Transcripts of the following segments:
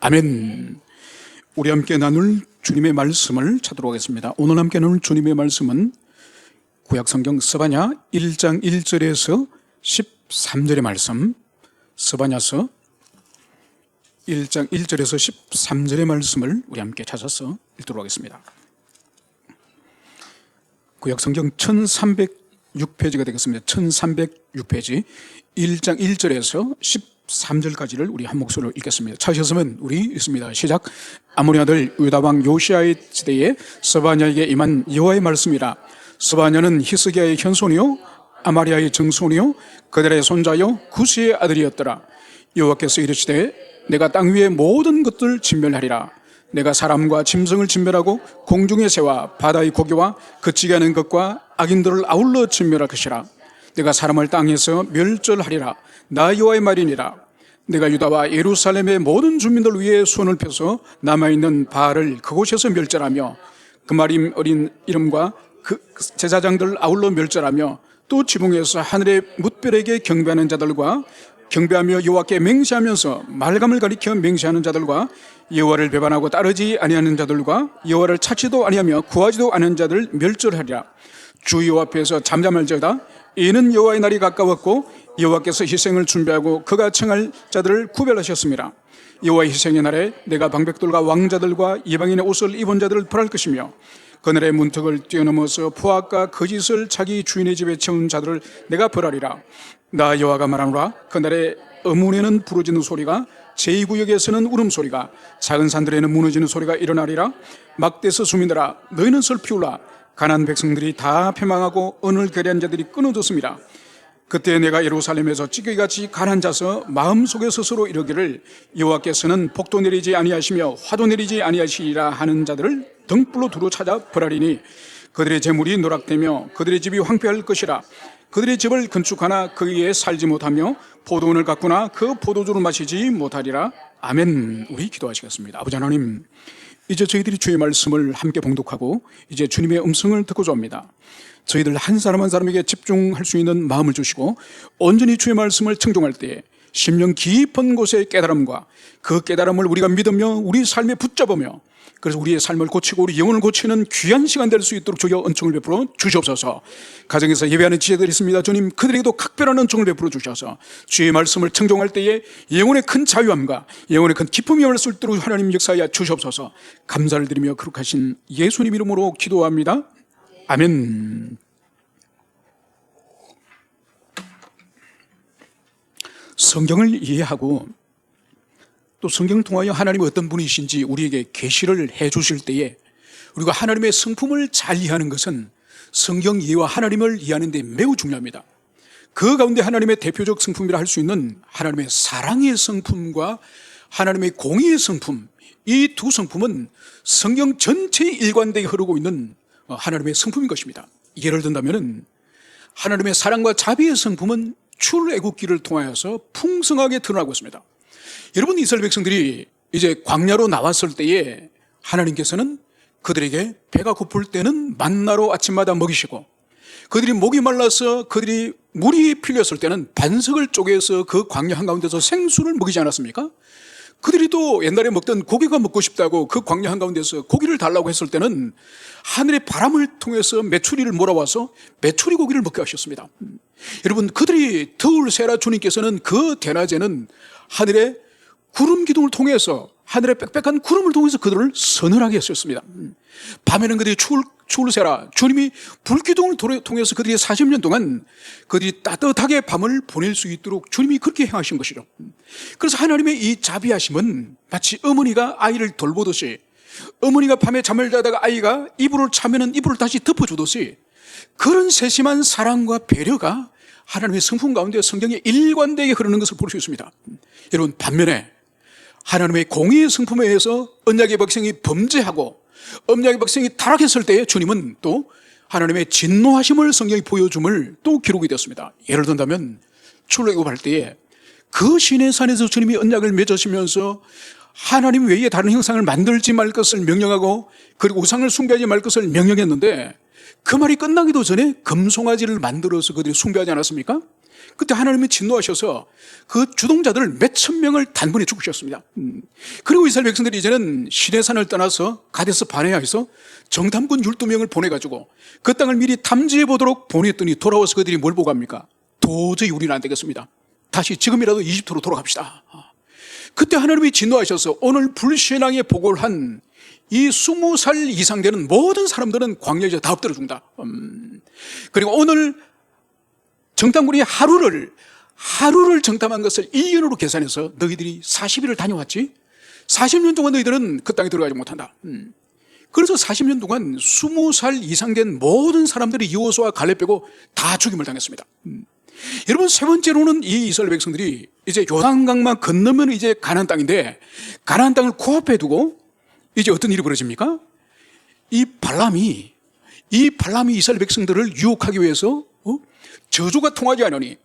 아멘. 우리 함께 나눌 주님의 말씀을 찾도록 하겠습니다. 오늘 함께 나눌 주님의 말씀은 구약성경 스바냐 1장 1절에서 13절의 말씀, 스바냐서 1장 1절에서 13절의 말씀을 우리 함께 찾아서 읽도록 하겠습니다. 구약성경 1306페이지가 되겠습니다. 1306페이지 1장 1절에서 13절까지를 우리 한 목소리로 읽겠습니다. 찾으셨으면 우리 읽습니다. 시작. 아모리 아들 유다왕 요시아의 시대에 스바냐에게 임한 여호와의 말씀이라. 스바냐는 히스기야의 현손이요 아마리아의 증손이요 그들의 손자요 구스의 아들이었더라. 여호와께서 이르시되 내가 땅 위의 모든 것들 진멸하리라. 내가 사람과 짐승을 진멸하고 공중의 새와 바다의 고기와 그치게 하는 것과 악인들을 아울러 진멸할 것이라. 내가 사람을 땅에서 멸절하리라. 나 여호와의 말이니라. 내가 유다와 예루살렘의 모든 주민들 위에 손을 펴서 남아있는 바알을 그곳에서 멸절하며 그 말임 어린 이름과 그 제사장들 아울러 멸절하며 또 지붕에서 하늘의 뭇별에게 경배하는 자들과 경배하며 여호와께 맹세하면서 말감을 가리켜 맹세하는 자들과 여호와를 배반하고 따르지 아니하는 자들과 여호와를 찾지도 아니하며 구하지도 않은 자들 멸절하리라. 주 여호와 앞에서 잠잠할지어다. 이는 여호와의 날이 가까웠고 여호와께서 희생을 준비하고 그가 청할 자들을 구별하셨습니다. 여호와의 희생의 날에 내가 방백들과 왕자들과 이방인의 옷을 입은 자들을 벌할 것이며 그날의 문턱을 뛰어넘어서 부악과 거짓을 자기 주인의 집에 채운 자들을 내가 벌하리라. 나 여호와가 말하노라. 그날에 어문에는 부러지는 소리가 제2구역에서는 울음소리가 작은 산들에는 무너지는 소리가 일어나리라. 막대서 주민들아 너희는 슬피울라. 가난한 백성들이 다 패망하고 언을 괴리한 자들이 끊어졌습니다. 그때 내가 예루살렘에서 찌꺼기같이 가난자서 마음속에 스스로 이르기를 여호와께서는 복도 내리지 아니하시며 화도 내리지 아니하시리라 하는 자들을 등불로 두루 찾아 벌하리니 그들의 재물이 노락되며 그들의 집이 황폐할 것이라. 그들의 집을 건축하나 거기에 살지 못하며 포도원을 가꾸나 그 포도주를 마시지 못하리라. 아멘. 우리 기도하시겠습니다. 아버지 하나님, 이제 저희들이 주의 말씀을 함께 봉독하고 이제 주님의 음성을 듣고자 합니다. 저희들 한 사람 한 사람에게 집중할 수 있는 마음을 주시고 온전히 주의 말씀을 청종할 때에 심령 깊은 곳의 깨달음과 그 깨달음을 우리가 믿으며 우리 삶에 붙잡으며 그래서 우리의 삶을 고치고 우리 영혼을 고치는 귀한 시간 될 수 있도록 주여 은총을 베풀어 주시옵소서. 가정에서 예배하는 지혜들이 있습니다. 주님 그들에게도 각별한 은총을 베풀어 주셔서 주의 말씀을 청종할 때에 영혼의 큰 자유함과 영혼의 큰 기쁨이 올 수 있도록 하나님 역사하여 주시옵소서. 감사를 드리며 거룩하신 예수님 이름으로 기도합니다. 아멘. 성경을 이해하고 또 성경을 통하여 하나님이 어떤 분이신지 우리에게 계시를 해 주실 때에 우리가 하나님의 성품을 잘 이해하는 것은 성경 이해와 하나님을 이해하는 데 매우 중요합니다. 그 가운데 하나님의 대표적 성품이라 할 수 있는 하나님의 사랑의 성품과 하나님의 공의의 성품, 이 두 성품은 성경 전체에 일관되게 흐르고 있는 하나님의 성품인 것입니다. 예를 든다면 하나님의 사랑과 자비의 성품은 출애굽기를 통하여서 풍성하게 드러나고 있습니다. 여러분, 이스라엘 백성들이 이제 광야로 나왔을 때에 하나님께서는 그들에게 배가 고플 때는 만나로 아침마다 먹이시고 그들이 목이 말라서 그들이 물이 필요했을 때는 반석을 쪼개서 그 광야 한가운데서 생수를 먹이지 않았습니까? 그들이 또 옛날에 먹던 고기가 먹고 싶다고 그 광야 한가운데서 고기를 달라고 했을 때는 하늘의 바람을 통해서 메추리를 몰아와서 메추리 고기를 먹게 하셨습니다. 여러분, 그들이 더울 세라 주님께서는 그 대낮에는 하늘의 구름 기둥을 통해서 하늘의 빽빽한 구름을 통해서 그들을 서늘하게 했었습니다. 밤에는 그들이 추울 세라 주님이 불기둥을 통해서 그들이 40년 동안 그들이 따뜻하게 밤을 보낼 수 있도록 주님이 그렇게 행하신 것이죠. 그래서 하나님의 이 자비하심은 마치 어머니가 아이를 돌보듯이 어머니가 밤에 잠을 자다가 아이가 이불을 차면은 이불을 다시 덮어주듯이 그런 세심한 사랑과 배려가 하나님의 성품 가운데 성경에 일관되게 흐르는 것을 볼 수 있습니다. 여러분, 반면에 하나님의 공의의 성품에 의해서 언약의 백성이 범죄하고 언약의 백성이 타락했을 때에 주님은 또 하나님의 진노하심을 성경이 보여줌을 또 기록이 되었습니다. 예를 든다면 출애굽할 때에 그 시내산에서 주님이 언약을 맺으시면서 하나님 외에 다른 형상을 만들지 말 것을 명령하고 그리고 우상을 숭배하지 말 것을 명령했는데 그 말이 끝나기도 전에 금송아지를 만들어서 그들이 숭배하지 않았습니까? 그때 하나님이 진노하셔서 그 주동자들을 몇천 명을 단번에 죽으셨습니다. 그리고 이스라엘 백성들이 이제는 시내산을 떠나서 가데스 바네아에서 정탐꾼 12명을 보내가지고 그 땅을 미리 탐지해 보도록 보냈더니 돌아와서 그들이 뭘 보고 합니까? 도저히 우리는 안 되겠습니다. 다시 지금이라도 이집트로 돌아갑시다. 그때 하나님이 진노하셔서 오늘 불신앙에 보고를 한 이 20살 이상 되는 모든 사람들은 광야에서 다 엎드려 죽는다. 그리고 오늘 정탐꾼이 하루를 정탐한 것을 1년으로 계산해서 너희들이 40일을 다녀왔지? 40년 동안 너희들은 그 땅에 들어가지 못한다. 그래서 40년 동안 20살 이상 된 모든 사람들이 여호수아와 갈렙 빼고 다 죽임을 당했습니다. 여러분, 세 번째로는 이 이스라엘 백성들이 이제 요단강만 건너면 이제 가나안 땅인데, 가나안 땅을 코앞에 두고 이제 어떤 일이 벌어집니까? 이 발람이 이스라엘 백성들을 유혹하기 위해서 저주가 통하지 않으니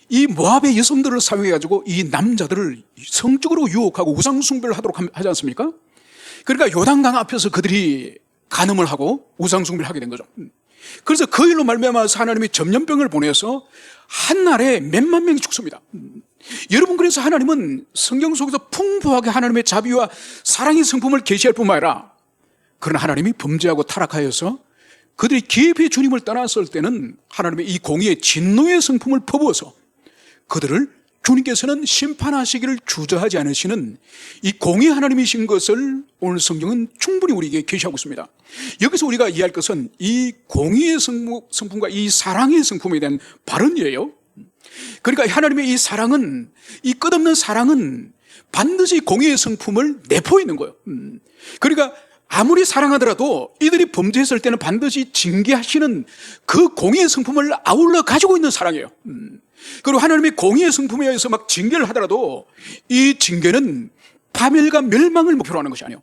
이 모압의 여성들을 사용해가지고 이 남자들을 성적으로 유혹하고 우상숭배를 하도록 하지 않습니까? 그러니까 요단강 앞에서 그들이 간음을 하고 우상숭배를 하게 된 거죠. 그래서 그 일로 말미암아서 하나님이 전염병을 보내서 한날에 몇만 명이 죽습니다. 여러분, 그래서 하나님은 성경 속에서 풍부하게 하나님의 자비와 사랑의 성품을 계시할 뿐만 아니라, 그러나 하나님이 범죄하고 타락하여서 그들이 깊이 주님을 떠났을 때는 하나님의 이 공의의 진노의 성품을 퍼부어서 그들을 주님께서는 심판하시기를 주저하지 않으시는 이 공의 하나님이신 것을 오늘 성경은 충분히 우리에게 계시하고 있습니다. 여기서 우리가 이해할 것은 이 공의의 성품과 이 사랑의 성품에 대한 발언이에요. 그러니까 하나님의 이 사랑은, 이 끝없는 사랑은 반드시 공의의 성품을 내포있는 거예요. 그러니까 아무리 사랑하더라도 이들이 범죄했을 때는 반드시 징계하시는 그 공의의 성품을 아울러 가지고 있는 사랑이에요. 그리고 하나님의 공의의 성품에 의해서 막 징계를 하더라도 이 징계는 파멸과 멸망을 목표로 하는 것이 아니에요.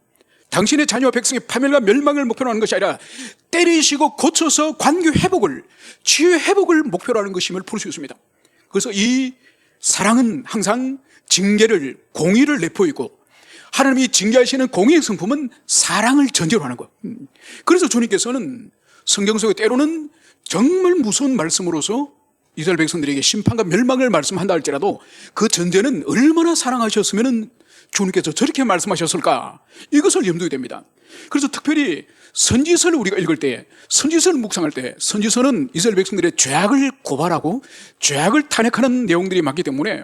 당신의 자녀와 백성의 파멸과 멸망을 목표로 하는 것이 아니라 때리시고 고쳐서 관계 회복을, 치유 회복을 목표로 하는 것임을 볼 수 있습니다. 그래서 이 사랑은 항상 징계를, 공의를 내포있고, 하나님이 징계하시는 공의의 성품은 사랑을 전제로 하는 거예요. 그래서 주님께서는 성경 속에 때로는 정말 무서운 말씀으로서 이스라엘 백성들에게 심판과 멸망을 말씀한다 할지라도 그 전제는 얼마나 사랑하셨으면 주님께서 저렇게 말씀하셨을까, 이것을 염두에 됩니다. 그래서 특별히 선지서를 우리가 읽을 때, 선지서를 묵상할 때, 선지서는 이스라엘 백성들의 죄악을 고발하고 죄악을 탄핵하는 내용들이 많기 때문에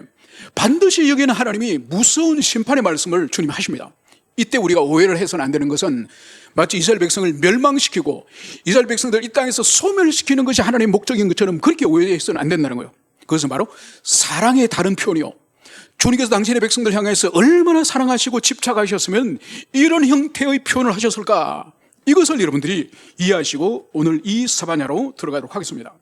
반드시 여기는 하나님이 무서운 심판의 말씀을 주님이 하십니다. 이때 우리가 오해를 해서는 안 되는 것은 마치 이스라엘 백성을 멸망시키고 이스라엘 백성들 이 땅에서 소멸시키는 것이 하나님의 목적인 것처럼 그렇게 오해해서는 안 된다는 거예요. 그것은 바로 사랑의 다른 표현이요, 주님께서 당신의 백성들 향해서 얼마나 사랑하시고 집착하셨으면 이런 형태의 표현을 하셨을까, 이것을 여러분들이 이해하시고 오늘 이 사바냐로 들어가도록 하겠습니다.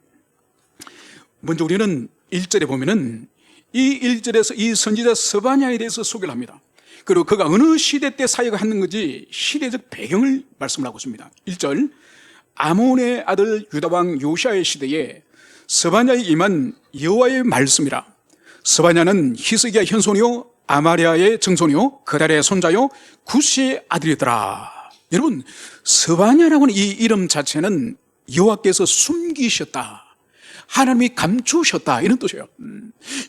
먼저 우리는 1절에 보면은 이 1절에서 이 선지자 스바냐에 대해서 소개를 합니다. 그리고 그가 어느 시대 때 사역하는 건지 시대적 배경을 말씀을 하고 있습니다. 1절, 아몬의 아들 유다왕 요시아의 시대에 스바냐에 임한 여호와의 말씀이라. 스바냐는 히스기야 현손이요 아마리아의 증손이요 그달의 손자요 구시의 아들이더라. 여러분, 스바냐라고는 이 이름 자체는 여호와께서 숨기셨다, 하나님이 감추셨다, 이런 뜻이에요.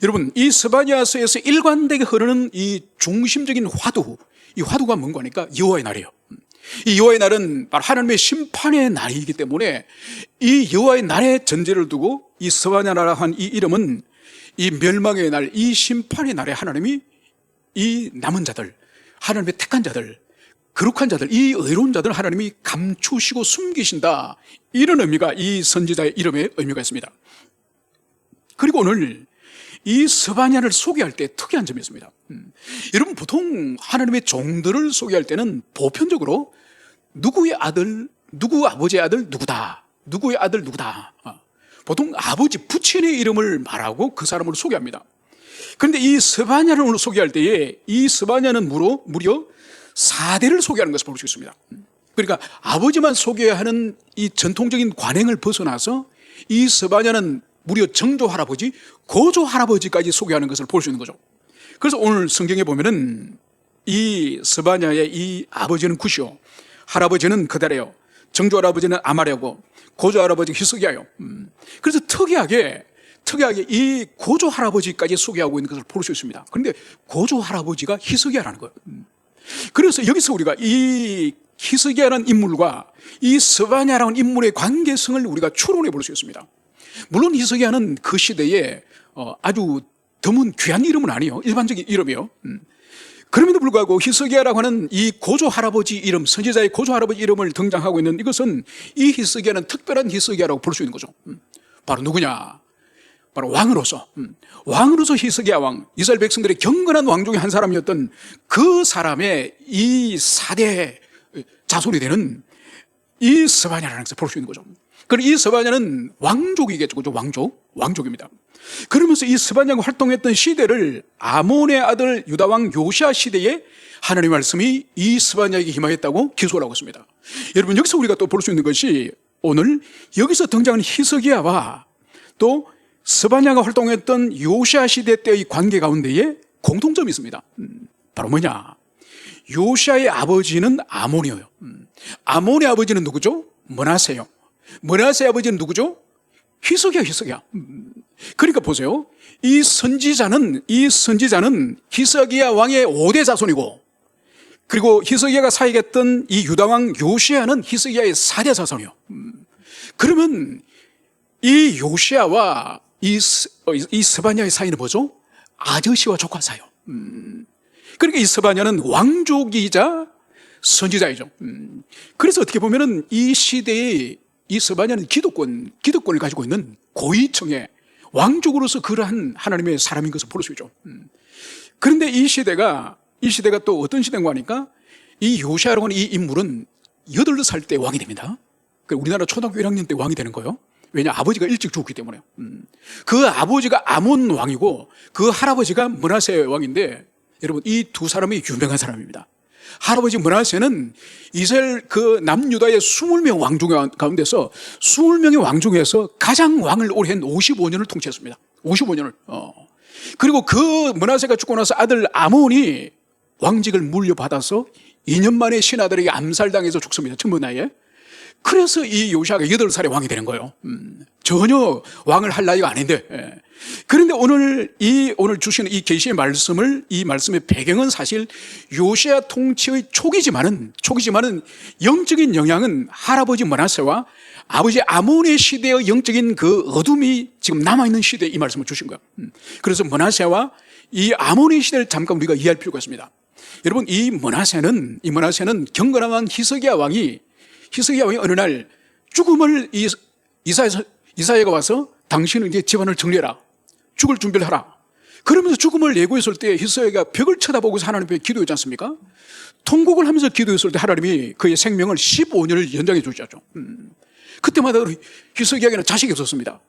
여러분, 이 스바냐서에서 일관되게 흐르는 이 중심적인 화두, 이 화두가 뭔가 하니까 여호와의 날이에요. 이 여호와의 날은 바로 하나님의 심판의 날이기 때문에 이 여호와의 날의 전제를 두고 이 스바냐라고 한 이 이름은 이 멸망의 날, 이 심판의 날에 하나님이 이 남은 자들, 하나님의 택한 자들, 거룩한 자들, 이 의로운 자들 하나님이 감추시고 숨기신다, 이런 의미가 이 선지자의 이름에 의미가 있습니다. 그리고 오늘 이 스바냐를 소개할 때 특이한 점이 있습니다. 여러분, 보통 하나님의 종들을 소개할 때는 보편적으로 누구의 아들, 누구 아버지의 아들 누구다, 누구의 아들 누구다, 보통 아버지, 부친의 이름을 말하고 그 사람을 소개합니다. 그런데 이 스바냐를 오늘 소개할 때에 이 스바냐는 무려 4대를 소개하는 것을 볼 수 있습니다. 그러니까 아버지만 소개하는 이 전통적인 관행을 벗어나서 이 스바냐는 무려 정조 할아버지, 고조 할아버지까지 소개하는 것을 볼 수 있는 거죠. 그래서 오늘 성경에 보면은 이 스바냐의 이 아버지는 구시요, 할아버지는 그달에요, 정조 할아버지는 아마랴고 고조 할아버지 히스기야요. 그래서 특이하게 특이하게 이 고조 할아버지까지 소개하고 있는 것을 볼 수 있습니다. 그런데 고조 할아버지가 히스기야라는 거예요. 그래서 여기서 우리가 이 히스기야라는 인물과 이 스바냐라는 인물의 관계성을 우리가 추론해 볼 수 있습니다. 물론 히스기야는 그 시대에 아주 드문 귀한 이름은 아니에요. 일반적인 이름이에요. 그럼에도 불구하고 히스기야라고 하는 이 고조 할아버지 이름, 선지자의 고조 할아버지 이름을 등장하고 있는 이것은 이 히스기야는 특별한 히스기야라고 볼 수 있는 거죠. 바로 누구냐? 바로 왕으로서 히스기야 왕, 이스라엘 백성들의 경건한 왕 중에 한 사람이었던 그 사람의 이 4대 자손이 되는 이 스바냐라는 것을 볼 수 있는 거죠. 그리고 이 스바냐는 왕족이겠죠. 그죠? 왕족입니다. 그러면서 이 스바냐가 활동했던 시대를 아몬의 아들 유다왕 요시아 시대에 하나님의 말씀이 이 스바냐에게 임하였다고 기술하고 있습니다. 여러분, 여기서 우리가 또 볼 수 있는 것이 오늘 여기서 등장하는 히스기야와 또 스바냐가 활동했던 요시아 시대 때의 관계 가운데에 공통점이 있습니다. 바로 뭐냐? 요시아의 아버지는 아몬이에요. 아몬의 아버지는 누구죠? 므낫세요. 므낫세의 아버지는 누구죠? 히스기야. 그러니까 보세요. 이 선지자는 히스기야 왕의 5대 자손이고, 그리고 히스기야가 사역했던 이 유다왕 요시아는 히스기야의 4대 자손이에요. 그러면 이 요시아와 이 스바냐의 사이는 뭐죠? 아저씨와 조카 사이요. 그러니까 이 스바냐는 왕족이자 선지자이죠. 그래서 어떻게 보면은 이 시대에 이 스바냐는 기득권을 가지고 있는 고위층의 왕족으로서 그러한 하나님의 사람인 것을 볼 수 있죠. 그런데 이 시대가 또 어떤 시대인가 하니까 이 요시아라고 하는 이 인물은 8살 때 왕이 됩니다. 우리나라 초등학교 1학년 때 왕이 되는 거예요. 왜냐? 아버지가 일찍 죽었기 때문에. 그 아버지가 아몬 왕이고 그 할아버지가 므낫세 왕인데, 여러분, 이 두 사람이 유명한 사람입니다. 할아버지 므낫세는 이스라엘 그 남유다의 20명 왕 가운데서 20명의 왕 중에서 가장 왕을 오래 한 55년을 통치했습니다. 55년을. 그리고 그 므낫세가 죽고 나서 아들 아몬이 왕직을 물려받아서 2년 만에 신하들에게 암살당해서 죽습니다. 젊은 나이에. 그래서 이 요시아가 8살에 왕이 되는 거예요. 전혀 왕을 할 나이가 아닌데. 그런데 오늘 주시는 이 계시의 이 말씀의 배경은 사실 요시아 통치의 초기지만은 영적인 영향은 할아버지 므낫세와 아버지 아몬의 시대의 영적인 그 어둠이 지금 남아있는 시대에 이 말씀을 주신 거예요. 그래서 므낫세와 이 아몬의 시대를 잠깐 우리가 이해할 필요가 있습니다. 여러분, 이 므낫세는 경건한 히스기야 왕이 어느 날 죽음을 이사야가 와서 당신은 이제 집안을 정리해라, 죽을 준비를 하라, 그러면서 죽음을 예고했을 때 히스기야가 벽을 쳐다보고서 하나님 앞에 기도했지 않습니까? 통곡을 하면서 기도했을 때 하나님이 그의 생명을 15년을 연장해 주셨죠. 그때마다 히스기야에게는 자식이 없었습니다.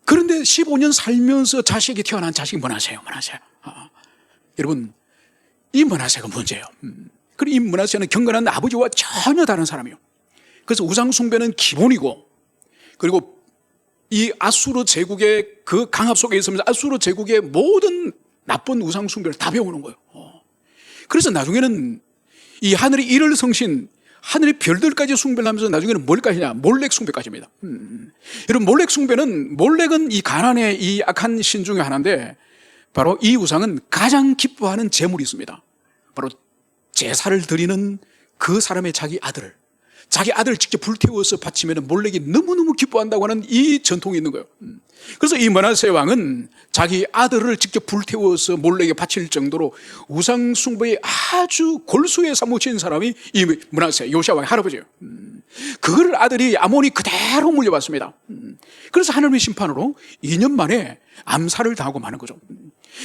그런데 15년 살면서 자식이 태어난 자식이 므낫세예요. 여러분, 이 므낫세가 문제예요. 그리고 이 므낫세는 경건한 아버지와 전혀 다른 사람이에요. 그래서 우상 숭배는 기본이고, 그리고 이 아수르 제국의 그 강압 속에 있으면서 아수르 제국의 모든 나쁜 우상 숭배를 다 배우는 거예요. 그래서 나중에는 이 하늘의 일을 성신, 하늘의 별들까지 숭배를 하면서 나중에는 뭘까지 하냐? 몰렉 숭배까지입니다. 여러분, 몰렉은 이 가나안의 이 악한 신 중에 하나인데, 바로 이 우상은 가장 기뻐하는 제물이 있습니다. 바로 제사를 드리는 그 사람의 자기 아들을 직접 불태워서 바치면 몰렉이 너무너무 기뻐한다고 하는 이 전통이 있는 거예요. 그래서 이 므낫세 왕은 자기 아들을 직접 불태워서 몰렉에 바칠 정도로 우상 숭배에 아주 골수에 사무친 사람이 이 므낫세, 요시아 왕의 할아버지예요. 그걸 아들이 아몬이 그대로 물려받습니다. 그래서 하나님의 심판으로 2년 만에 암살을 당하고 마는 거죠.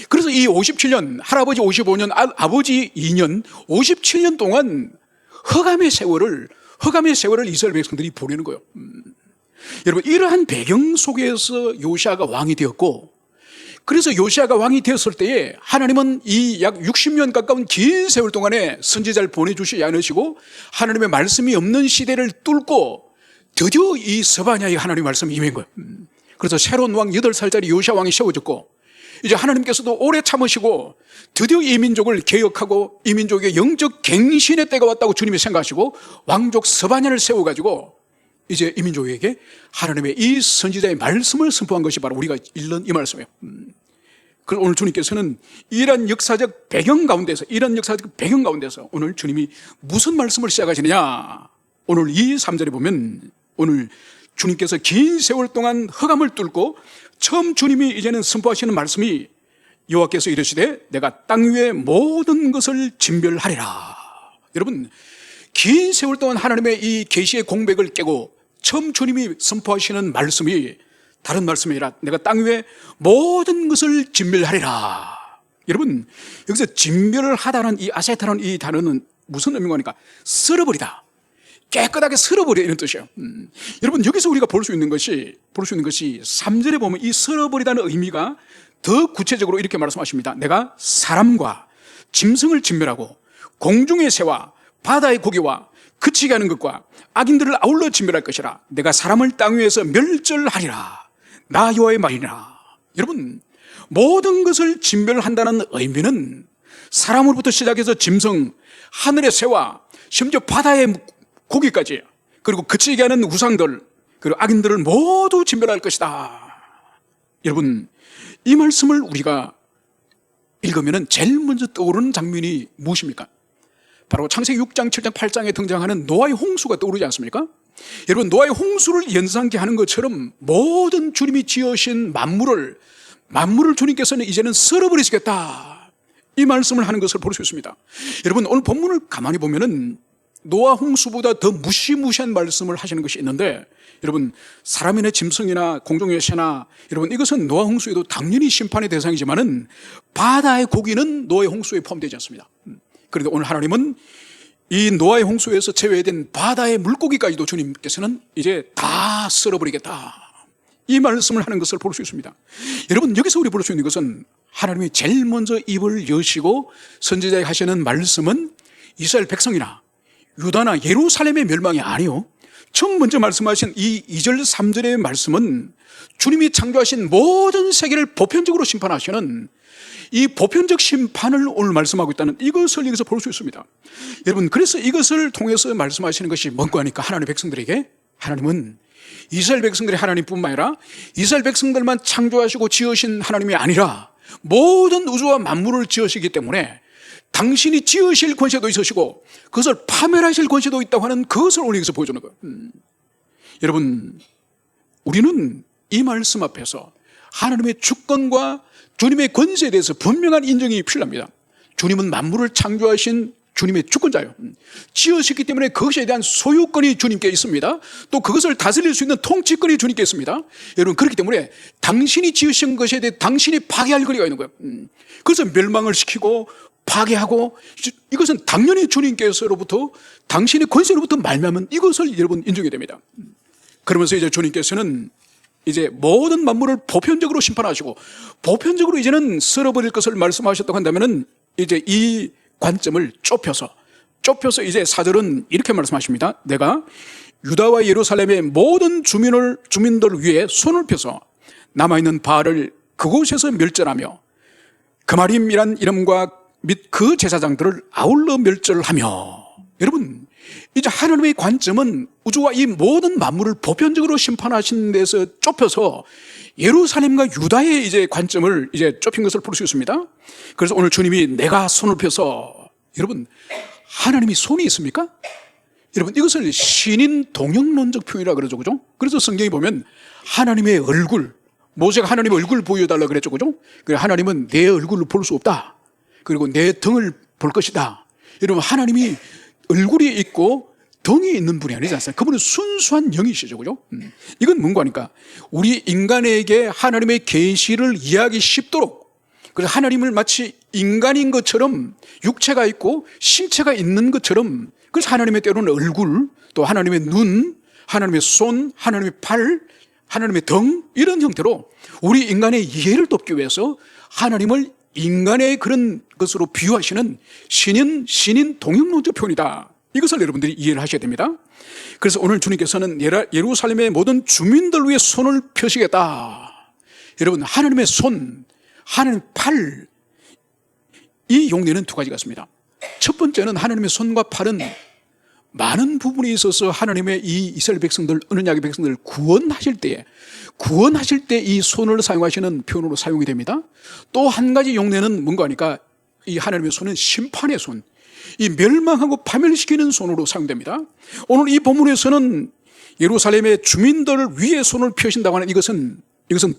그래서 이 57년, 할아버지 55년, 아버지 2년, 57년 동안 흑암의 세월을 이스라엘 백성들이 보내는 거예요. 여러분, 이러한 배경 속에서 요시아가 왕이 되었고, 그래서 요시아가 왕이 되었을 때에 하나님은 이 약 60년 가까운 긴 세월 동안에 선지자를 보내주시지 않으시고 하나님의 말씀이 없는 시대를 뚫고 드디어 이 스바냐의 하나님의 말씀이 임한 거예요. 그래서 새로운 왕 8살짜리 요시아 왕이 세워졌고, 이제 하나님께서도 오래 참으시고 드디어 이 민족을 개혁하고 이 민족의 영적 갱신의 때가 왔다고 주님이 생각하시고 왕족 스바냐를 세워가지고 이제 이민족에게 하나님의 이 선지자의 말씀을 선포한 것이 바로 우리가 읽는 이 말씀이에요. 그래서 오늘 주님께서는 이런 역사적 배경 가운데서 오늘 주님이 무슨 말씀을 시작하시느냐, 오늘 이 3절에 보면 오늘 주님께서 긴 세월 동안 흑암을 뚫고 처음 주님이 이제는 선포하시는 말씀이 여호와께서 이르시되 내가 땅 위의 모든 것을 진멸하리라. 여러분, 긴 세월 동안 하나님의 이 계시의 공백을 깨고 처음 주님이 선포하시는 말씀이 다른 말씀이 아니라 내가 땅 위에 모든 것을 진멸하리라. 여러분, 여기서 진멸하다는 이 아세타라는 이 단어는 무슨 의미가 하니까 쓸어버리다, 깨끗하게 쓸어버려, 이런 뜻이에요. 여러분, 여기서 우리가 볼 수 있는 것이 3절에 보면 이 쓸어버리다는 의미가 더 구체적으로 이렇게 말씀하십니다. 내가 사람과 짐승을 진멸하고 공중의 새와 바다의 고기와 그치게 하는 것과 악인들을 아울러 진멸할 것이라. 내가 사람을 땅 위에서 멸절하리라. 나 여호와의 말이라. 여러분, 모든 것을 진멸한다는 의미는 사람으로부터 시작해서 짐승, 하늘의 새와 심지어 바다의 고기까지, 그리고 그치게 하는 우상들, 그리고 악인들을 모두 진멸할 것이다. 여러분, 이 말씀을 우리가 읽으면 제일 먼저 떠오르는 장면이 무엇입니까? 바로 창세기 6장, 7장, 8장에 등장하는 노아의 홍수가 떠오르지 않습니까? 여러분, 노아의 홍수를 연상케 하는 것처럼 모든 주님이 지으신 만물을 주님께서는 이제는 쓸어버리시겠다, 이 말씀을 하는 것을 볼 수 있습니다. 여러분, 오늘 본문을 가만히 보면은 노아 홍수보다 더 무시무시한 말씀을 하시는 것이 있는데, 여러분, 사람이나 짐승이나 공중의 새나, 여러분, 이것은 노아 홍수에도 당연히 심판의 대상이지만은 바다의 고기는 노아의 홍수에 포함되지 않습니다. 그런데 오늘 하나님은 이 노아의 홍수에서 제외된 바다의 물고기까지도 주님께서는 이제 다 쓸어버리겠다, 이 말씀을 하는 것을 볼 수 있습니다. 여러분, 여기서 우리 볼 수 있는 것은 하나님이 제일 먼저 입을 여시고 선지자에게 하시는 말씀은 이스라엘 백성이나 유다나 예루살렘의 멸망이 아니요, 처음 먼저 말씀하신 이 2절 3절의 말씀은 주님이 창조하신 모든 세계를 보편적으로 심판하시는 이 보편적 심판을 오늘 말씀하고 있다는 이것을 여기서 볼 수 있습니다. 여러분, 그래서 이것을 통해서 말씀하시는 것이 뭔가 하니까 하나님의 백성들에게 하나님은 이스라엘 백성들의 하나님뿐만 아니라 이스라엘 백성들만 창조하시고 지으신 하나님이 아니라 모든 우주와 만물을 지으시기 때문에 당신이 지으실 권세도 있으시고 그것을 파멸하실 권세도 있다고 하는 그것을 오늘 여기서 보여주는 거예요. 여러분, 우리는 이 말씀 앞에서 하나님의 주권과 주님의 권세에 대해서 분명한 인정이 필요합니다. 주님은 만물을 창조하신 주님의 주권자예요. 지으셨기 때문에 그것에 대한 소유권이 주님께 있습니다. 또 그것을 다스릴 수 있는 통치권이 주님께 있습니다. 여러분, 그렇기 때문에 당신이 지으신 것에 대해 당신이 파괴할 거리가 있는 거예요. 그래서 멸망을 시키고 파괴하고, 이것은 당연히 주님께서로부터 당신의 권세로부터 말미암은 이것을 여러분 인정해야 됩니다. 그러면서 이제 주님께서는 이제 모든 만물을 보편적으로 심판하시고 보편적으로 이제는 쓸어버릴 것을 말씀하셨다고 한다면은 이제 이 관점을 좁혀서 이제 4절은 이렇게 말씀하십니다. 내가 유다와 예루살렘의 모든 주민들 위에 손을 펴서 남아있는 바알을 그곳에서 멸절하며 그마림이란 이름과 및 그 제사장들을 아울러 멸절하며. 여러분, 이제 하나님의 관점은 우주와 이 모든 만물을 보편적으로 심판하신 데서 좁혀서 예루살렘과 유다의 이제 관점을 이제 좁힌 것을 볼 수 있습니다. 그래서 오늘 주님이 내가 손을 펴서, 여러분, 하나님이 손이 있습니까? 여러분, 이것을 신인 동형론적 표현이라고 그러죠, 그죠? 그래서 성경에 보면 하나님의 얼굴, 모세가 하나님의 얼굴을 보여달라 그랬죠, 그죠? 하나님은 내 얼굴을 볼 수 없다, 그리고 내 등을 볼 것이다. 여러분, 하나님이 얼굴이 있고 덩이 있는 분이 아니지 않습니까? 그분은 순수한 영이시죠, 그죠? 이건 뭔가 하니까 우리 인간에게 하나님의 계시를 이해하기 쉽도록, 그래서 하나님을 마치 인간인 것처럼 육체가 있고 신체가 있는 것처럼, 그래서 하나님의 때로는 얼굴, 또 하나님의 눈, 하나님의 손, 하나님의 팔, 하나님의 등, 이런 형태로 우리 인간의 이해를 돕기 위해서 하나님을 인간의 그런 것으로 비유하시는 신인 동형론적 표현이다. 이것을 여러분들이 이해를 하셔야 됩니다. 그래서 오늘 주님께서는 예루살렘의 모든 주민들 위해 손을 펴시겠다. 여러분, 하나님의 손, 하나님의 팔, 이 용례는 두 가지가 있습니다. 첫 번째는 하나님의 손과 팔은 많은 부분에 있어서 하나님의 이 이스라엘 백성들, 언약의 백성들을 구원하실 때 이 손을 사용하시는 표현으로 사용이 됩니다. 또 한 가지 용례는 뭔가 하니까 이 하나님의 손은 심판의 손, 이 멸망하고 파멸시키는 손으로 사용됩니다. 오늘 이 본문에서는 예루살렘의 주민들을 위해 손을 펴신다고 하는 이것은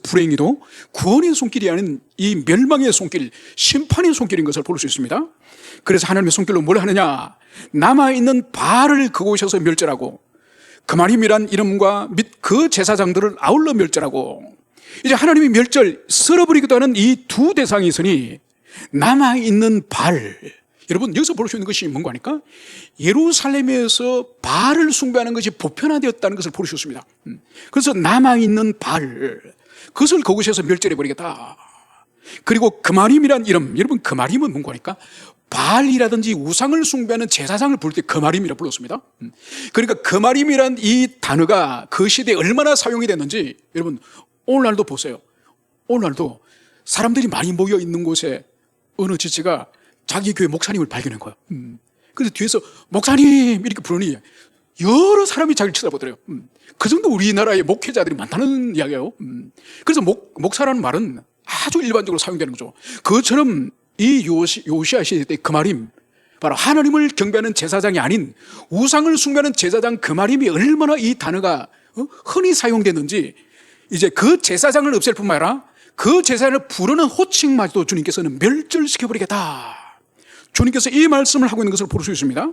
불행히도 구원의 손길이 아닌 이 멸망의 손길, 심판의 손길인 것을 볼 수 있습니다. 그래서 하나님의 손길로 뭘 하느냐, 남아있는 바알을 그곳에서 멸절하고 그마림이란 이름과 및 그 제사장들을 아울러 멸절하고, 이제 하나님이 쓸어버리기도 하는 이 두 대상이 있으니 남아있는 바알, 여러분 여기서 볼 수 있는 것이 뭔가 하니까 예루살렘에서 바알을 숭배하는 것이 보편화되었다는 것을 볼 수 있습니다. 그래서 남아있는 바알, 그것을 그곳에서 멸절해버리겠다. 그리고 그마림이란 이름, 여러분 그마림은 뭔가 하니까 바알이라든지 우상을 숭배하는 제사장을 부를 때 그마림이라 불렀습니다. 그러니까 그마림이란 이 단어가 그 시대에 얼마나 사용이 됐는지 여러분 오늘날도 보세요. 오늘날도 사람들이 많이 모여 있는 곳에 어느 지체가 자기 교회 목사님을 발견한 거예요. 그래서 뒤에서 목사님 이렇게 부르니 여러 사람이 자기를 쳐다보더래요. 그 정도 우리나라에 목회자들이 많다는 이야기예요. 그래서 목사라는 말은 아주 일반적으로 사용되는 거죠. 그것처럼 이 요시야 시대 때 그마림, 바로 하나님을 경배하는 제사장이 아닌 우상을 숭배하는 제사장 그마림이 얼마나 이 단어가 흔히 사용됐는지, 이제 그 제사장을 없앨 뿐만 아니라 그 제사장을 부르는 호칭마저도 주님께서는 멸절시켜버리겠다. 주님께서 이 말씀을 하고 있는 것을 볼 수 있습니다.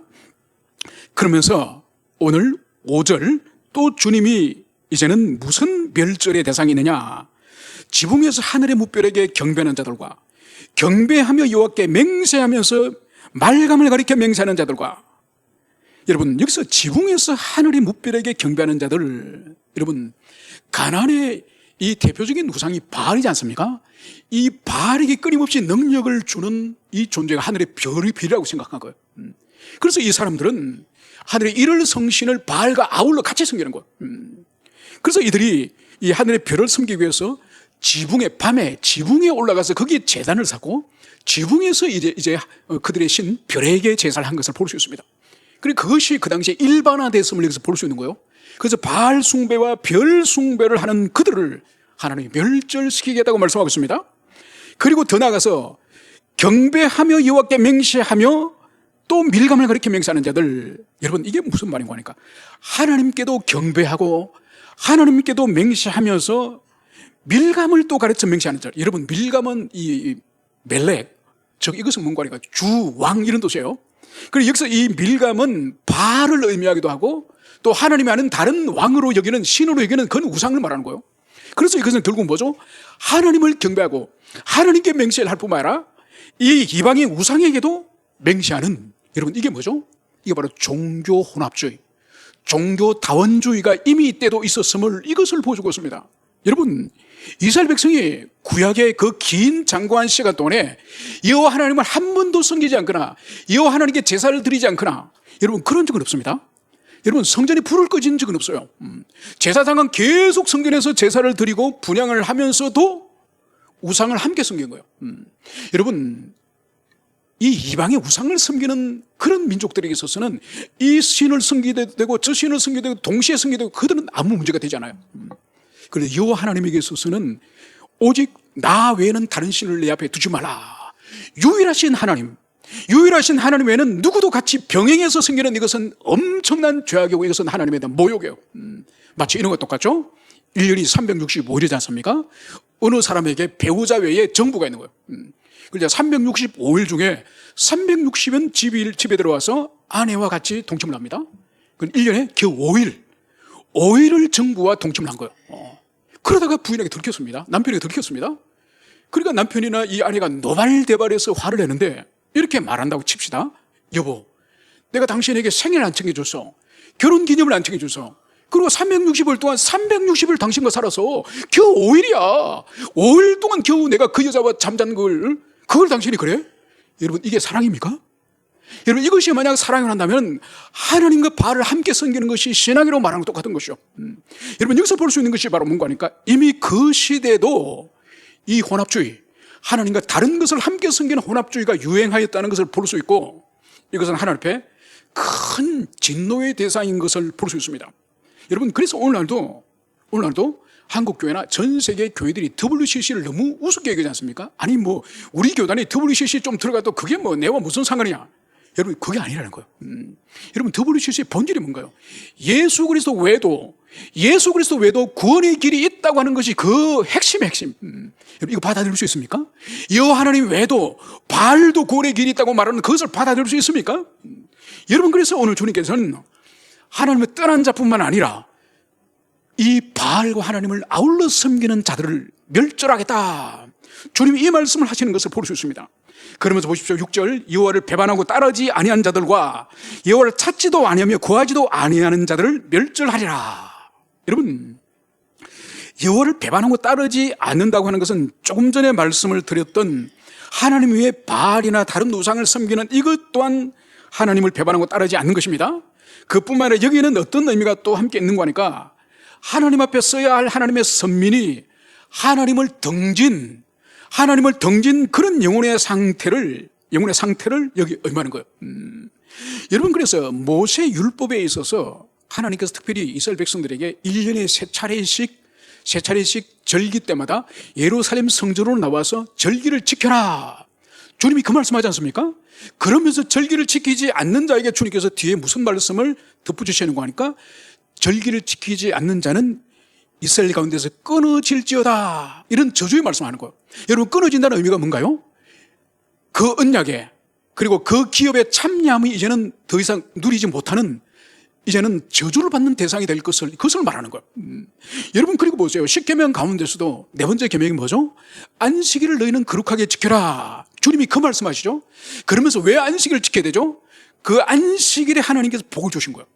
그러면서 오늘 5절 또 주님이 이제는 무슨 멸절의 대상이 있느냐, 지붕에서 하늘의 무별에게 경배하는 자들과 경배하며 여호와께 맹세하면서 말감을 가리켜 맹세하는 자들과, 여러분 여기서 지붕에서 하늘의 무별에게 경배하는 자들, 여러분 가나안의 이 대표적인 우상이 바알이지 않습니까? 이 바알에게 끊임없이 능력을 주는 이 존재가 하늘의 별이라고 생각한 거예요. 그래서 이 사람들은 하늘의 일월 성신을 바알과 아울러 같이 섬기는 거예요. 그래서 이들이 이 하늘의 별을 섬기기 위해서 밤에 지붕에 올라가서 거기에 제단을 쌓고 지붕에서 이제 그들의 신 별에게 제사를 한 것을 볼 수 있습니다. 그리고 그것이 그 당시에 일반화됐음을 여기서 볼 수 있는 거예요. 그래서 바알 숭배와 별 숭배를 하는 그들을 하나님이 멸절시키겠다고 말씀하고 있습니다. 그리고 더 나아가서 경배하며 여호와께 맹세하며 또 밀감을 가리켜 맹세하는 자들, 여러분 이게 무슨 말인가 하니까 하나님께도 경배하고 하나님께도 맹세하면서 밀감을 또 가르쳐 맹세하는 자. 여러분 밀감은 이 멜렉, 즉 이것은 뭔가 하니까 주, 왕 이런 뜻이에요. 그리고 여기서 이 밀감은 바알을 의미하기도 하고 또 하나님이 아는 다른 왕으로 여기는, 신으로 여기는 그건 우상을 말하는 거예요. 그래서 이것은 결국 뭐죠? 하나님을 경배하고 하나님께 맹세를 할 뿐만 아니라 이 이방의 우상에게도 맹세하는, 여러분 이게 뭐죠? 이게 바로 종교 혼합주의, 종교 다원주의가 이미 이때도 있었음을, 이것을 보여주고 있습니다. 여러분 이스라엘 백성이 구약의 그 긴 장구한 시간 동안에 여호와 하나님을 한 번도 섬기지 않거나 여호와 하나님께 제사를 드리지 않거나, 여러분 그런 적은 없습니다. 여러분 성전이 불을 꺼진 적은 없어요. 제사장은 계속 성전에서 제사를 드리고 분향을 하면서도 우상을 함께 섬긴 거예요. 여러분 이 이방의 우상을 섬기는 그런 민족들에게 있어서는 이 신을 섬기도 되고 저 신을 섬기도 되고 동시에 섬기도 되고 그들은 아무 문제가 되지 않아요. 그런데 여호와 하나님에게 있어서는 오직 나 외에는 다른 신을 내 앞에 두지 말라. 유일하신 하나님 외에는 누구도 같이 병행해서 섬기는 이것은 엄청난 죄악이고 이것은 하나님에 대한 모욕이에요. 마치 이런 것 똑같죠? 1년이 365일이지 않습니까? 어느 사람에게 배우자 외에 정부가 있는 거예요. 그래서 365일 중에 360은 집에 들어와서 아내와 같이 동침을 합니다. 그럼 1년에 겨우 5일을 정부와 동침을 한 거예요. 그러다가 부인에게 들켰습니다. 남편에게 들켰습니다. 그러니까 남편이나 이 아내가 노발대발해서 화를 내는데 이렇게 말한다고 칩시다. 여보, 내가 당신에게 생일을 안 챙겨줬어. 결혼기념을 안 챙겨줬어. 그리고 360일 동안 360일 당신과 살아서 겨우 5일이야. 5일 동안 겨우 내가 그 여자와 잠잔 그걸 당신이 그래? 여러분 이게 사랑입니까? 여러분 이것이 만약 사랑을 한다면 하나님과 바알을 함께 섬기는 것이 신앙이라고 말하는 것 똑같은 것이죠. 여러분 여기서 볼 수 있는 것이 바로 뭔가 하니까 이미 그 시대에도 이 혼합주의, 하나님과 다른 것을 함께 섬기는 혼합주의가 유행하였다는 것을 볼 수 있고, 이것은 하나님 앞에 큰 진노의 대상인 것을 볼 수 있습니다. 여러분, 그래서 오늘날도 한국 교회나 전 세계 교회들이 WCC를 너무 우습게 여기지 않습니까? 아니 뭐 우리 교단이 WCC 좀 들어가도 그게 뭐 내와 무슨 상관이냐? 여러분, 그게 아니라는 거예요. 여러분, WCC의 본질이 뭔가요? 예수 그리스도 외에도 구원의 길이 있다고 하는 것이 그 핵심. 여러분, 이거 받아들일 수 있습니까? 여호와 하나님 외에도 바알도 구원의 길이 있다고 말하는 그것을 받아들일 수 있습니까? 여러분, 그래서 오늘 주님께서는 하나님의 떠난 자뿐만 아니라 이 바알과 하나님을 아울러 섬기는 자들을 멸절하겠다. 주님이 이 말씀을 하시는 것을 볼 수 있습니다. 그러면서 보십시오. 6절, 여호와를 배반하고 따르지 아니한 자들과 여호와를 찾지도 아니하며 구하지도 아니하는 자들을 멸절하리라. 여러분, 여호와를 배반하고 따르지 않는다고 하는 것은 조금 전에 말씀을 드렸던 하나님 외에 바알이나 다른 우상을 섬기는 이것 또한 하나님을 배반하고 따르지 않는 것입니다. 그뿐만 아니라 여기에는 어떤 의미가 또 함께 있는 거니까 하나님 앞에 서야 할 하나님의 선민이 하나님을 등진 그런 영혼의 상태를 여기 의미하는 거예요. 여러분, 그래서 모세 율법에 있어서 하나님께서 특별히 이스라엘 백성들에게 1년에 세 차례씩 절기 때마다 예루살렘 성전으로 나와서 절기를 지켜라. 주님이 그 말씀하지 않습니까? 그러면서 절기를 지키지 않는 자에게 주님께서 뒤에 무슨 말씀을 덧붙이시는 거 하니까 절기를 지키지 않는 자는 이스라엘 가운데서 끊어질지어다. 이런 저주의 말씀하는 거예요. 여러분, 끊어진다는 의미가 뭔가요? 그 언약에 그리고 그 기업의 참여함이 이제는 더 이상 누리지 못하는, 이제는 저주를 받는 대상이 될 그것을 말하는 거예요. 여러분, 그리고 보세요. 10계명 가운데서도 네 번째 계명이 뭐죠? 안식일을 너희는 거룩하게 지켜라. 주님이 그 말씀하시죠. 그러면서 왜 안식일을 지켜야 되죠? 그 안식일에 하나님께서 복을 주신 거예요.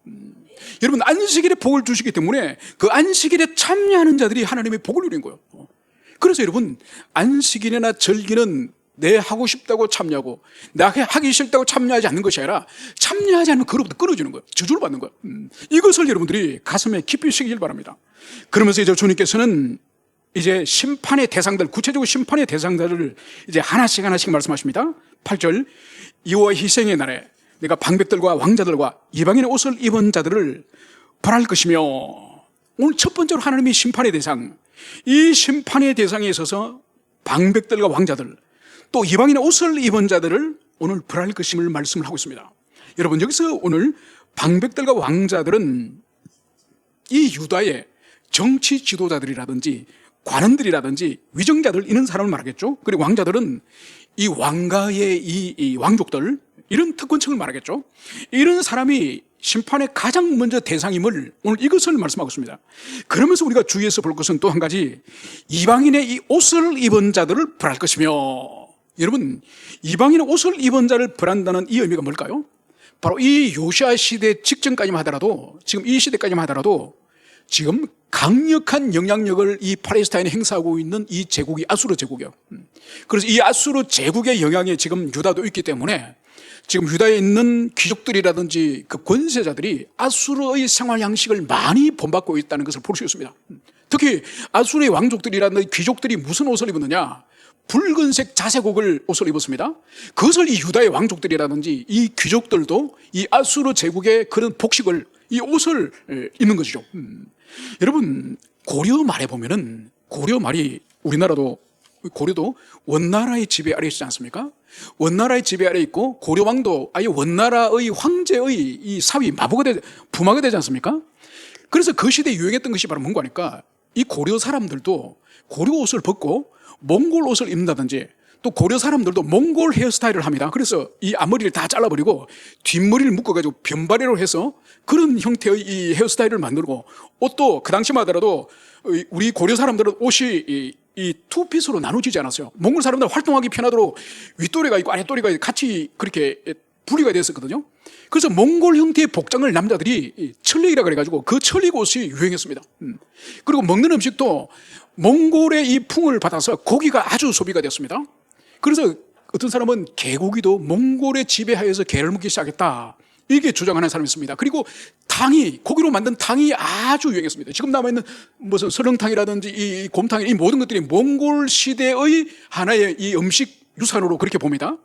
여러분, 안식일에 복을 주시기 때문에 그 안식일에 참여하는 자들이 하나님의 복을 누린 거예요. 그래서 여러분, 안식일이나 절기는 내 하고 싶다고 참여하고 나 하기 싫다고 참여하지 않는 것이 아니라 참여하지 않으면 그로부터 끊어지는 거예요. 저주를 받는 거예요. 이것을 여러분들이 가슴에 깊이 새기길 바랍니다. 그러면서 이제 주님께서는 이제 심판의 대상들, 구체적으로 심판의 대상들을 이제 하나씩 말씀하십니다. 8절, 여호와 희생의 날에 내가 방백들과 왕자들과 이방인의 옷을 입은 자들을 벌할 것이며, 오늘 첫 번째로 하나님이 심판의 대상, 이 심판의 대상에 있어서 방백들과 왕자들 또 이방인의 옷을 입은 자들을 오늘 벌할 것임을 말씀을 하고 있습니다. 여러분, 여기서 오늘 방백들과 왕자들은 이 유다의 정치 지도자들이라든지 관원들이라든지 위정자들, 이런 사람을 말하겠죠. 그리고 왕자들은 이 왕가의 이 왕족들, 이런 특권층을 말하겠죠. 이런 사람이 심판의 가장 먼저 대상임을 오늘 이것을 말씀하고 있습니다. 그러면서 우리가 주의해서 볼 것은 또 한 가지, 이방인의 이 옷을 입은 자들을 벌할 것이며, 여러분, 이방인의 옷을 입은 자를 벌한다는 이 의미가 뭘까요? 바로 이 요시아 시대 직전까지만 하더라도, 지금 이 시대까지만 하더라도 지금 강력한 영향력을 이 팔레스타인에 행사하고 있는 이 제국이 아수르 제국이에요. 그래서 이 아수르 제국의 영향이 지금 유다도 있기 때문에 지금 유다에 있는 귀족들이라든지 그 권세자들이 아수르의 생활 양식을 많이 본받고 있다는 것을 볼 수 있습니다. 특히 아수르의 왕족들이라든지 귀족들이 무슨 옷을 입었느냐? 붉은색 자색 옷을 입었습니다. 그것을 이 유다의 왕족들이라든지 이 귀족들도 이 아수르 제국의 그런 복식을, 이 옷을 입는 것이죠. 여러분, 고려 말에 보면은, 고려 말이 우리나라도, 고려도 원나라의 지배 아래 있지 않습니까? 원나라의 지배 아래 있고 고려왕도 아예 원나라의 황제의 이 사위, 부마가 되지 않습니까? 그래서 그 시대에 유행했던 것이 바로 뭔가 하니까 이 고려 사람들도 고려 옷을 벗고 몽골 옷을 입는다든지, 또 고려 사람들도 몽골 헤어스타일을 합니다. 그래서 이 앞머리를 다 잘라버리고 뒷머리를 묶어가지고 변바리로 해서 그런 형태의 이 헤어스타일을 만들고, 옷도 그 당시만 하더라도 우리 고려 사람들은 옷이 이 투핏으로 나눠지지 않았어요. 몽골 사람들 활동하기 편하도록 윗도리가 있고 아랫도리가 같이 그렇게 분리가 됐었거든요. 그래서 몽골 형태의 복장을 남자들이 철릭이라 그래가지고 그 철릭 옷이 유행했습니다. 그리고 먹는 음식도 몽골의 이 풍을 받아서 고기가 아주 소비가 됐습니다. 그래서 어떤 사람은 개고기도 몽골의 지배하에서 개를 먹기 시작했다, 이게 주장하는 사람이 있습니다. 그리고 탕이, 고기로 만든 탕이 아주 유행했습니다. 지금 남아있는 무슨 설렁탕이라든지 이 곰탕, 이 모든 것들이 몽골 시대의 하나의 이 음식 유산으로 그렇게 봅니다.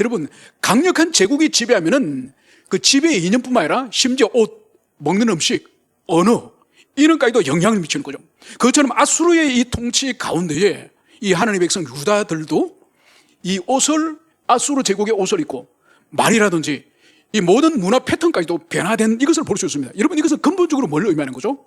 여러분, 강력한 제국이 지배하면은 그 집의 인연뿐만 아니라 심지어 옷, 먹는 음식, 언어 이런까지도 영향을 미치는 거죠. 그것처럼 아수르의 이 통치 가운데에 이 하나님의 백성 유다들도 이 옷을, 아수르 제국의 옷을 입고 말이라든지 이 모든 문화 패턴까지도 변화된 이것을 볼 수 있습니다. 여러분, 이것은 근본적으로 뭘 의미하는 거죠?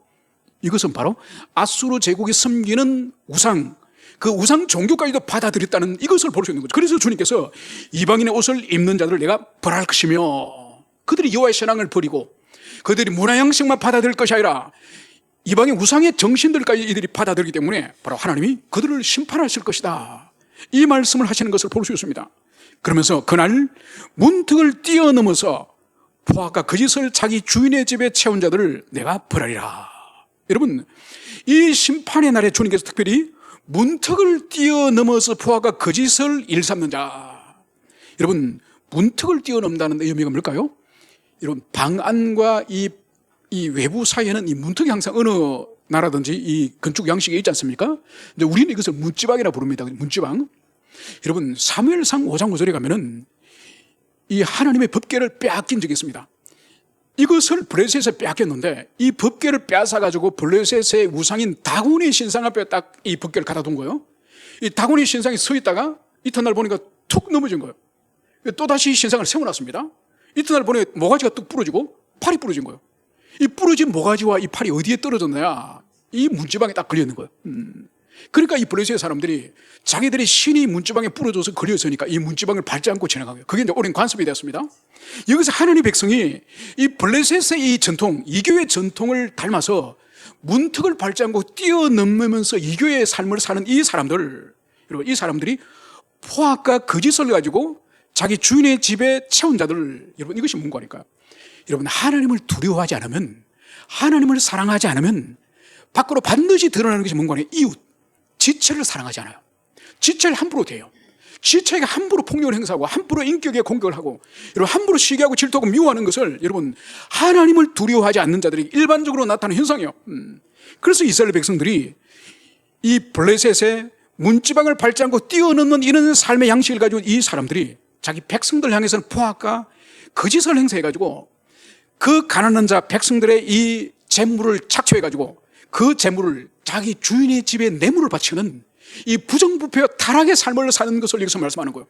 이것은 바로 아수르 제국이 섬기는 우상, 그 우상 종교까지도 받아들였다는 이것을 볼 수 있는 거죠. 그래서 주님께서 이방인의 옷을 입는 자들을 내가 벌할 것이며, 그들이 여호와의 신앙을 버리고 그들이 문화 양식만 받아들일 것이 아니라 이방의 우상의 정신들까지 이들이 받아들이기 때문에 바로 하나님이 그들을 심판하실 것이다, 이 말씀을 하시는 것을 볼 수 있습니다. 그러면서 그날 문턱을 뛰어넘어서 포악과 거짓을 자기 주인의 집에 채운 자들을 내가 벌하리라. 여러분, 이 심판의 날에 주님께서 특별히 문턱을 뛰어넘어서 포악과 거짓을 일삼는 자, 여러분, 문턱을 뛰어넘는다는 의미가 뭘까요? 여러분, 방 안과 이 외부 사이에는 이 문턱이 항상 어느 나라든지 이 건축 양식에 있지 않습니까? 근데 우리는 이것을 문지방이라 부릅니다. 문지방. 여러분, 사무엘상 5장 5절에 가면은 이 하나님의 법궤를 빼앗긴 적이 있습니다. 이것을 블레셋에서 빼앗겼는데 이 법궤를 빼앗아가지고 블레셋의 우상인 다곤의 신상 앞에 딱 이 법궤를 갖다 둔 거예요. 이 다곤의 신상이 서 있다가 이튿날 보니까 툭 넘어진 거예요. 또다시 신상을 세워놨습니다. 이튿날 보니 모가지가 뚝 부러지고 팔이 부러진 거예요. 이 부러진 모가지와 이 팔이 어디에 떨어졌느냐, 이 문지방에 딱 걸려 있는 거예요. 그러니까 이 블레셋의 사람들이 자기들이 신이 문지방에 부러져서 걸려있으니까 이 문지방을 밟지 않고 지나가요. 그게 이제 오랜 관습이 되었습니다. 여기서 하나님의 백성이 이 블레셋의 이 전통, 이교의 전통을 닮아서 문턱을 밟지 않고 뛰어넘으면서 이교의 삶을 사는 이 사람들, 여러분, 이 사람들이 포악과 거짓을 가지고 자기 주인의 집에 채운 자들, 여러분, 이것이 뭔가니까요? 여러분, 하나님을 두려워하지 않으면, 하나님을 사랑하지 않으면 밖으로 반드시 드러나는 것이 뭔가 하냐? 이웃, 지체를 사랑하지 않아요. 지체를 함부로 대요. 지체에게 함부로 폭력을 행사하고 함부로 인격에 공격을 하고, 여러분, 함부로 시기하고 질투하고 미워하는 것을, 여러분, 하나님을 두려워하지 않는 자들이 일반적으로 나타나는 현상이에요. 그래서 이스라엘 백성들이 이 블레셋의 문지방을 밟지 않고 뛰어넘는 이런 삶의 양식을 가지고 이 사람들이 자기 백성들 향해서는 포악과 거짓을 행사해가지고 그 가난한 자 백성들의 이 재물을 착취해가지고 그 재물을 자기 주인의 집에 뇌물을 바치는 이 부정부패와 타락의 삶을 사는 것을 여기서 말씀하는 거예요.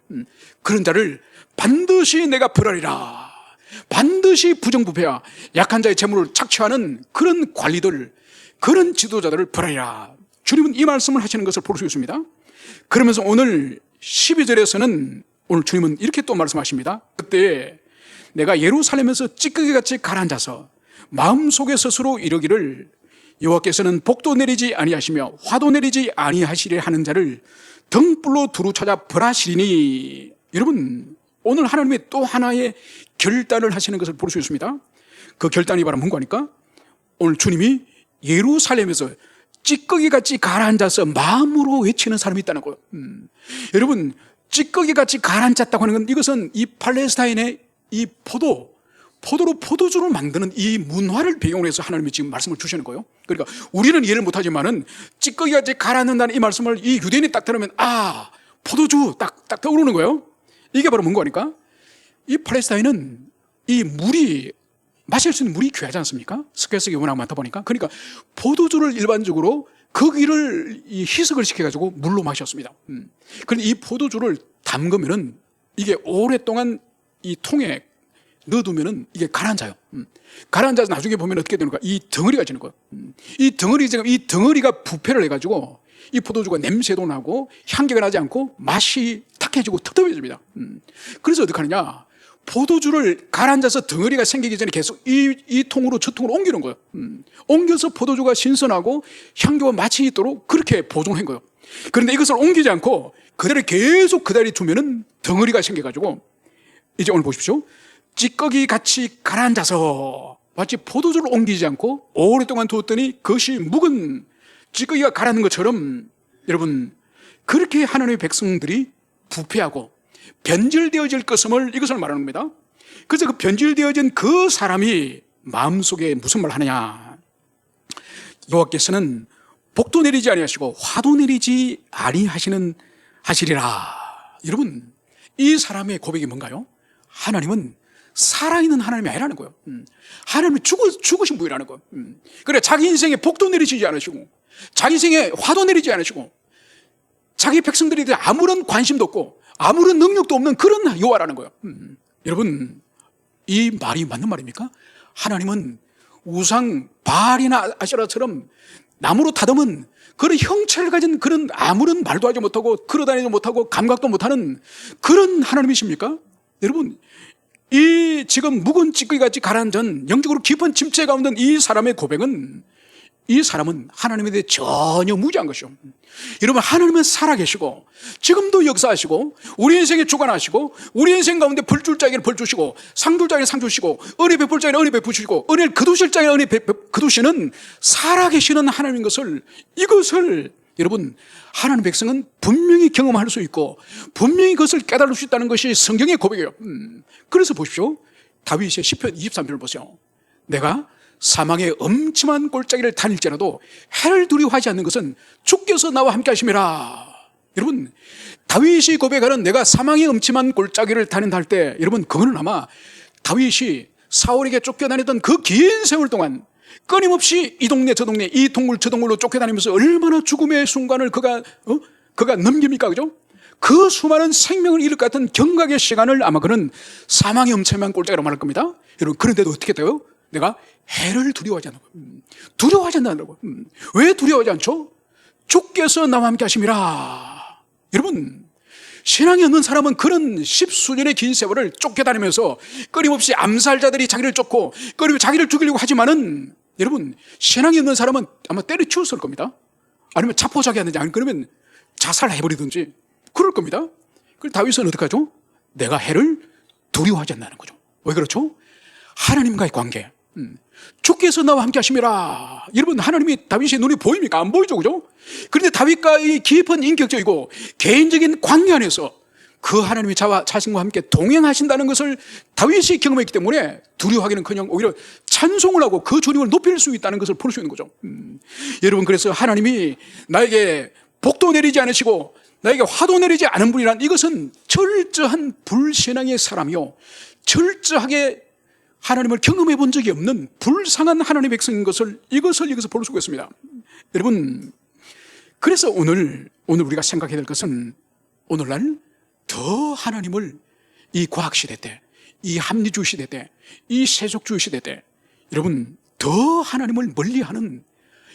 그런 자를 반드시 내가 벌하리라. 반드시 부정부패와 약한 자의 재물을 착취하는 그런 관리들, 그런 지도자들을 벌하리라. 주님은 이 말씀을 하시는 것을 볼 수 있습니다. 그러면서 오늘 12절에서는 오늘 주님은 이렇게 또 말씀하십니다. 그때 내가 예루살렘에서 찌꺼기같이 가라앉아서 마음속에 스스로 이르기를 여호와께서는 복도 내리지 아니하시며 화도 내리지 아니하시려 하는 자를 등불로 두루 찾아 벌하시리니. 여러분, 오늘 하나님의 또 하나의 결단을 하시는 것을 볼 수 있습니다. 그 결단이 바로 뭔가니까 오늘 주님이 예루살렘에서 찌꺼기같이 가라앉아서 마음으로 외치는 사람이 있다는 거예요. 여러분, 찌꺼기같이 가라앉았다고 하는 건 이것은 이 팔레스타인의 이 포도로 포도주를 만드는 이 문화를 배경으로 해서 하나님이 지금 말씀을 주시는 거예요. 그러니까 우리는 이해를 못하지만은 찌꺼기같이 가라앉는다는 이 말씀을 이 유대인이 딱 들으면 아, 포도주 딱 떠오르는 거예요. 이게 바로 뭔가니까 이 팔레스타인은 이 물이 마실 수 있는 물이 귀하지 않습니까? 스퀘스가 워낙 많다 보니까. 그러니까 포도주를 일반적으로 거기를 이 희석을 시켜가지고 물로 마셨습니다. 그런데 이 포도주를 담그면은 이게 오랫동안 이 통에 넣어두면은 이게 가라앉아요. 가라앉아서 나중에 보면 어떻게 되는가? 이 덩어리가 지는 거예요. 이 덩어리가 부패를 해가지고 이 포도주가 냄새도 나고 향기가 나지 않고 맛이 탁해지고 텁텁해집니다. 그래서 어떻게 하느냐? 포도주를 가라앉아서 덩어리가 생기기 전에 계속 이 통으로 저 통으로 옮기는 거예요. 옮겨서 포도주가 신선하고 향기와 맛이 있도록 그렇게 보존한 거예요. 그런데 이것을 옮기지 않고 그대로 계속 그대로 두면은 덩어리가 생겨가지고 이제 오늘 보십시오. 찌꺼기 같이 가라앉아서 마치 포도주를 옮기지 않고 오랫동안 두었더니 그것이 묵은 찌꺼기가 가라앉는 것처럼 여러분 그렇게 하나님의 백성들이 부패하고 변질되어질 것임을 이것을 말하는 겁니다. 그래서 그 변질되어진 그 사람이 마음속에 무슨 말 하느냐? 여호와께서는 복도 내리지 아니하시고 화도 내리지 아니하시리라. 여러분, 이 사람의 고백이 뭔가요? 하나님은 살아있는 하나님이 아니라는 거예요. 하나님이 죽으신 분이라는 거예요. 그래, 자기 인생에 복도 내리시지 않으시고, 자기 인생에 화도 내리지 않으시고, 자기 백성들에 대해 아무런 관심도 없고 아무런 능력도 없는 그런 여호와라는 거예요. 여러분, 이 말이 맞는 말입니까? 하나님은 우상 바알이나 아세라처럼 나무로 다듬은 그런 형체를 가진 그런 아무런 말도 하지 못하고 걸어다니지 못하고 감각도 못하는 그런 하나님이십니까? 여러분, 이 지금 묵은 찌꺼기같이 가라앉은 영적으로 깊은 침체 가운데 이 사람의 고백은, 이 사람은 하나님에 대해 전혀 무지한 것이요. 여러분, 하나님은 살아계시고 지금도 역사하시고 우리 인생에 주관하시고 우리 인생 가운데 벌 줄 자에게는 벌 주시고 상 줄 자에게는 상 주시고 은혜 베풀 자에게는 은혜 베푸시고 은혜를 거두실 자에게는 은혜 거두시는 살아계시는 하나님인 것을, 이것을 여러분, 하나님의 백성은 분명히 경험할 수 있고 분명히 그것을 깨달을 수 있다는 것이 성경의 고백이에요. 그래서 보십시오. 다윗의 시편 23편을 보세요. 내가 사망의 엄침한 골짜기를 다닐지라도 해를 두려워하지 않는 것은 주께서 나와 함께 하심이라. 여러분, 다윗이 고백하는 내가 사망의 엄침한 골짜기를 다닌다 할 때, 여러분, 그거는 아마 다윗이 사울에게 쫓겨다니던 그 긴 세월 동안 끊임없이 이 동네 저 동네, 이 동물 저 동물로 쫓겨다니면서 얼마나 죽음의 순간을 그가 넘깁니까? 그죠? 그 수많은 생명을 잃을 것 같은 경각의 시간을 아마 그는 사망의 엄침한 골짜기라고 말할 겁니다. 여러분, 그런데도 어떻게 돼요? 내가 해를 두려워하지 않는 거예요. 두려워하지 않는다고. 왜 두려워하지 않죠? 주께서 나와 함께 하심이라. 여러분, 신앙이 없는 사람은 그런 십수년의 긴 세월을 쫓겨다니면서 끊임없이 암살자들이 자기를 쫓고 끊임없이 자기를 죽이려고 하지만은, 여러분, 신앙이 없는 사람은 아마 때려치웠을 겁니다. 아니면 자포자기 하든지, 아니면 그러면 자살해버리든지 그럴 겁니다. 그럼 다윗은 어떻게 하죠? 내가 해를 두려워하지 않는다는 거죠. 왜 그렇죠? 하나님과의 관계. 주께서 나와 함께 하심이라. 여러분, 하나님이 다윗의 눈에 보입니까? 안 보이죠, 그죠? 그런데 다윗과 이 깊은 인격적이고 개인적인 관계 안에서 그 하나님이 자신과 함께 동행하신다는 것을 다윗이 경험했기 때문에 두려워하기는커녕 오히려 찬송을 하고 그 주님을 높일 수 있다는 것을 볼 수 있는 거죠. 여러분, 그래서 하나님이 나에게 복도 내리지 않으시고 나에게 화도 내리지 않은 분이란, 이것은 철저한 불신앙의 사람이요, 철저하게 하나님을 경험해 본 적이 없는 불쌍한 하나님의 백성인 것을, 이것을 여기서 볼 수가 있습니다. 여러분, 그래서 오늘 우리가 생각해야 될 것은, 오늘날 더 하나님을 이 과학시대 때, 이 합리주의 시대 때, 이 세속주의 시대 때, 여러분, 더 하나님을 멀리하는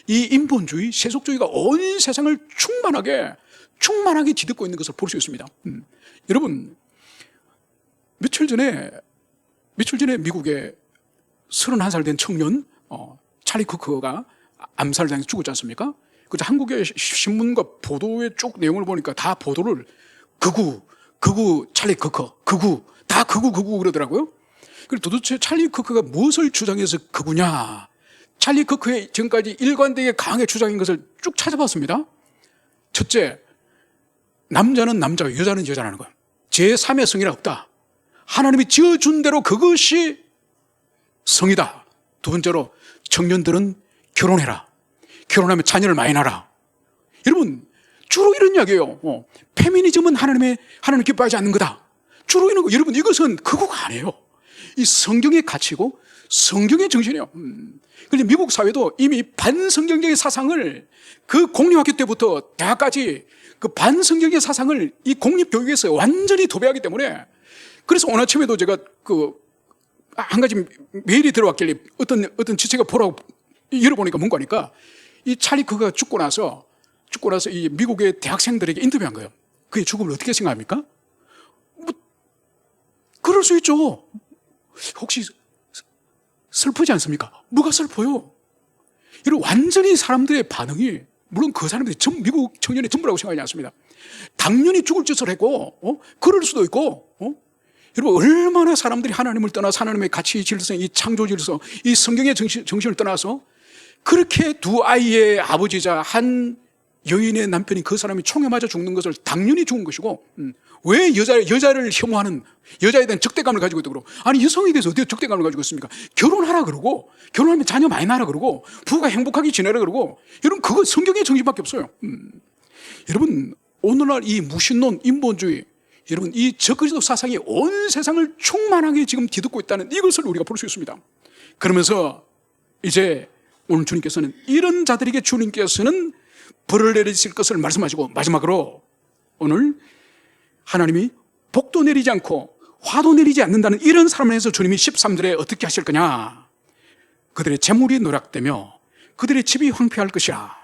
이 인본주의, 세속주의가 온 세상을 충만하게 뒤덮고 있는 것을 볼 수 있습니다. 여러분, 며칠 전에 미국에 31살 된 청년 찰리 크크가 암살당해서 죽었지 않습니까? 그래서 한국의 신문과 보도의 쭉 내용을 보니까 다 보도를 극우 찰리 크크, 다 극우 그러더라고요. 그리고 도대체 찰리 크크가 무엇을 주장해서 극우냐? 찰리 크크의 지금까지 일관되게 강하게 주장인 것을 쭉 찾아봤습니다. 첫째, 남자는 남자고 여자는 여자라는 거예요. 제3의 성이라 없다. 하나님이 지어준 대로 그것이 성이다. 두 번째로, 청년들은 결혼해라. 결혼하면 자녀를 많이 낳아라. 여러분, 주로 이런 이야기예요. 페미니즘은 하나님 기뻐하지 않는 거다. 주로 이런 거. 여러분, 이것은 극우가 아니에요. 이 성경의 가치고 성경의 정신이에요. 그런데 미국 사회도 이미 반성경적인 사상을 그 공립학교 때부터 대학까지 그 반성경의 사상을 이 공립교육에서 완전히 도배하기 때문에, 그래서 오늘 아침에도 제가 한 가지 메일이 들어왔길래 어떤 지체가 보라고 열어보니까 뭔가 하니까, 이 찰리 크크가 죽고 나서 이 미국의 대학생들에게 인터뷰한 거예요. 그의 죽음을 어떻게 생각합니까? 그럴 수 있죠. 혹시 슬프지 않습니까? 뭐가 슬퍼요? 이런 완전히 사람들의 반응이, 물론 그 사람들이 미국 청년의 전부라고 생각하지 않습니다. 당연히 죽을 짓을 했고, 그럴 수도 있고, 여러분, 얼마나 사람들이 하나님을 떠나서 하나님의 가치 질서, 이 창조 질서, 이 성경의 정신을 떠나서 그렇게 두 아이의 아버지자 한 여인의 남편이 그 사람이 총에 맞아 죽는 것을 당연히 죽은 것이고, 왜 여자를 혐오하는, 여자에 대한 적대감을 가지고 있다고 그러고, 아니 여성에 대해서 어떻게 적대감을 가지고 있습니까? 결혼하라 그러고, 결혼하면 자녀 많이 낳으라 그러고, 부부가 행복하게 지내라 그러고, 여러분, 그거 성경의 정신밖에 없어요. 여러분, 오늘날 이 무신론, 인본주의, 여러분, 이 적그리스도 사상이 온 세상을 충만하게 지금 뒤덮고 있다는 이것을 우리가 볼 수 있습니다. 그러면서 이제 오늘 주님께서는 이런 자들에게 주님께서는 벌을 내리실 것을 말씀하시고, 마지막으로 오늘 하나님이 복도 내리지 않고 화도 내리지 않는다는 이런 사람을 해서 주님이 13절에 어떻게 하실 거냐? 그들의 재물이 노략되며 그들의 집이 황폐할 것이라.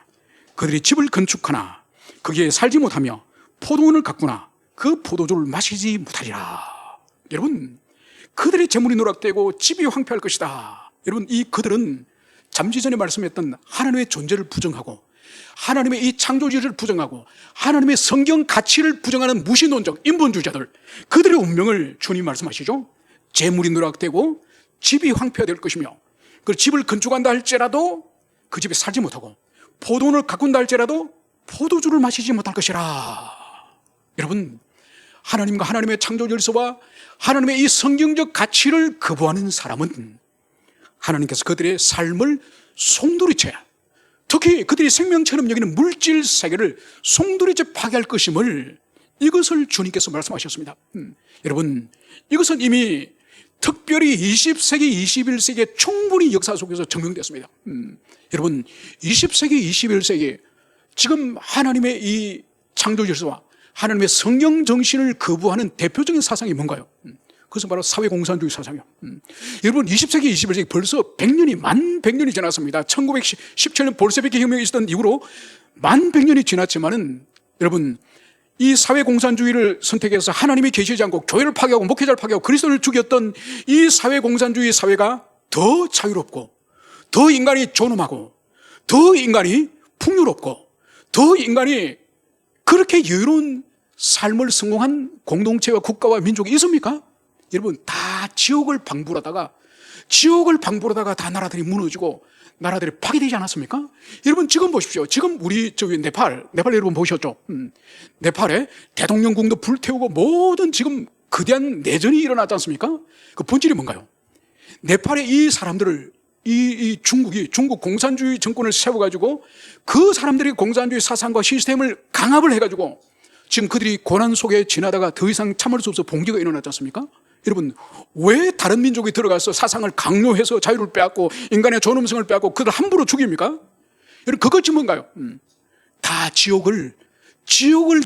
그들이 집을 건축하나 거기에 살지 못하며 포도원을 가꾸나 그 포도주를 마시지 못하리라. 여러분, 그들의 재물이 노략되고 집이 황폐할 것이다. 여러분, 이 그들은 잠시 전에 말씀했던 하나님의 존재를 부정하고 하나님의 이 창조주의를 부정하고 하나님의 성경 가치를 부정하는 무신론적 인본주의자들, 그들의 운명을 주님 말씀하시죠. 재물이 누락되고 집이 황폐될 것이며, 그 집을 건축한다 할지라도 그 집에 살지 못하고 포도원을 가꾼다 할지라도 포도주를 마시지 못할 것이라. 여러분, 하나님과 하나님의 창조 질서와 하나님의 이 성경적 가치를 거부하는 사람은 하나님께서 그들의 삶을 송두리째, 특히 그들이 생명처럼 여기는 물질 세계를 송두리째 파괴할 것임을, 이것을 주님께서 말씀하셨습니다. 여러분, 이것은 이미 특별히 20세기, 21세기에 충분히 역사 속에서 증명됐습니다. 여러분, 20세기, 21세기 지금 하나님의 이 창조 질서와 하나님의 성경 정신을 거부하는 대표적인 사상이 뭔가요? 그것은 바로 사회공산주의 사상이요. 여러분, 20세기, 21세기 벌써 100년이 지났습니다. 1917년 볼셰비키 혁명이 있었던 이후로 100년이 지났지만은, 여러분, 이 사회공산주의를 선택해서 하나님이 계시지 않고 교회를 파괴하고 목회자를 파괴하고 그리스도를 죽였던 이 사회공산주의 사회가 더 자유롭고, 더 인간이 존엄하고, 더 인간이 풍요롭고, 더 인간이 그렇게 여유로운 삶을 성공한 공동체와 국가와 민족이 있습니까? 여러분, 다 지옥을 방불하다가 다 나라들이 무너지고 나라들이 파괴되지 않았습니까? 여러분, 지금 보십시오. 지금 우리 네팔 여러분 보셨죠? 네팔에 대통령궁도 불태우고 모든 지금 거대한 내전이 일어나지 않습니까? 그 본질이 뭔가요? 네팔의 이 사람들을 중국 공산주의 정권을 세워가지고 그 사람들이 공산주의 사상과 시스템을 강압을 해가지고 지금 그들이 고난 속에 지나다가 더 이상 참을 수 없어 봉기가 일어났지 않습니까? 여러분, 왜 다른 민족이 들어가서 사상을 강요해서 자유를 빼앗고 인간의 존엄성을 빼앗고 그걸 함부로 죽입니까? 여러분, 그것이 뭔가요? 다 지옥을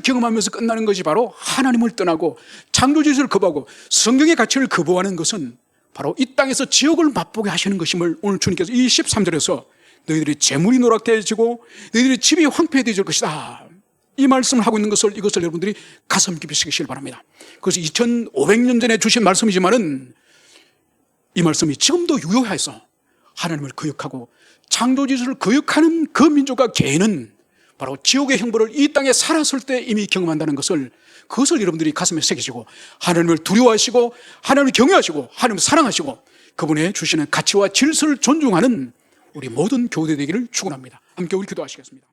경험하면서 끝나는 것이 바로 하나님을 떠나고 창조질서를 거부하고 성경의 가치를 거부하는 것은 바로 이 땅에서 지옥을 맛보게 하시는 것임을 오늘 주님께서 이 13절에서 너희들이 재물이 노락되어지고 너희들이 집이 황폐해질 것이다, 이 말씀을 하고 있는 것을, 이것을 여러분들이 가슴 깊이 새기시길 바랍니다. 그것이 2500년 전에 주신 말씀이지만은 이 말씀이 지금도 유효해서 하나님을 거역하고 창조지수를 거역하는 그 민족과 개인은 바로 지옥의 형벌을 이 땅에 살았을 때 이미 경험한다는 것을, 그것을 여러분들이 가슴에 새기시고 하나님을 두려워하시고 하나님을 경외하시고 하나님을 사랑하시고 그분의 주시는 가치와 질서를 존중하는 우리 모든 교우들 되기를 축원합니다. 함께 우리 기도하시겠습니다.